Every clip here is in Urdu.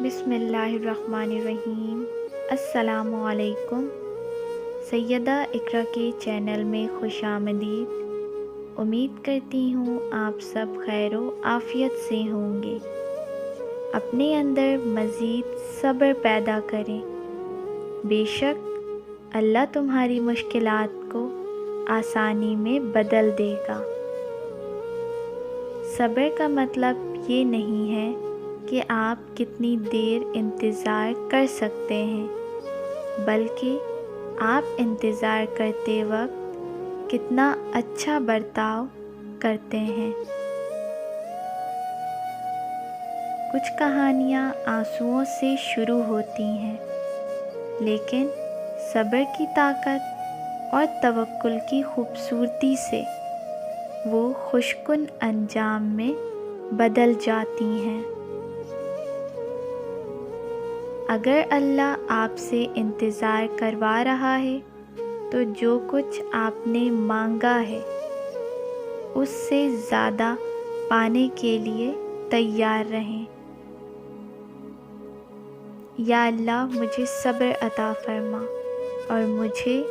بسم اللہ الرحمن الرحیم۔ السلام علیکم۔ سیدہ اقرا کے چینل میں خوش آمدید۔ امید کرتی ہوں آپ سب خیر و عافیت سے ہوں گے۔ اپنے اندر مزید صبر پیدا کریں، بے شک اللہ تمہاری مشکلات کو آسانی میں بدل دے گا۔ صبر کا مطلب یہ نہیں ہے کہ آپ کتنی دیر انتظار کر سکتے ہیں، بلکہ آپ انتظار کرتے وقت کتنا اچھا برتاؤ کرتے ہیں۔ کچھ کہانیاں آنسوؤں سے شروع ہوتی ہیں، لیکن صبر کی طاقت اور توکل کی خوبصورتی سے وہ خوشکن انجام میں بدل جاتی ہیں۔ اگر اللہ آپ سے انتظار کروا رہا ہے تو جو کچھ آپ نے مانگا ہے اس سے زیادہ پانے کے لیے تیار رہیں۔ یا اللہ مجھے صبر عطا فرما اور مجھے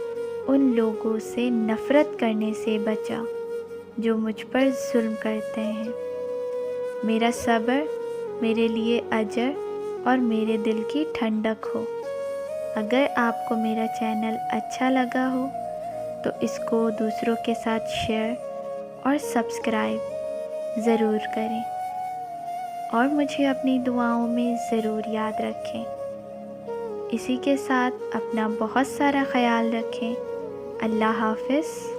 ان لوگوں سے نفرت کرنے سے بچا جو مجھ پر ظلم کرتے ہیں۔ میرا صبر میرے لیے اجر اور میرے دل کی ٹھنڈک ہو۔ اگر آپ کو میرا چینل اچھا لگا ہو تو اس کو دوسروں کے ساتھ شیئر اور سبسکرائب ضرور کریں، اور مجھے اپنی دعاؤں میں ضرور یاد رکھیں۔ اسی کے ساتھ اپنا بہت سارا خیال رکھیں۔ اللہ حافظ۔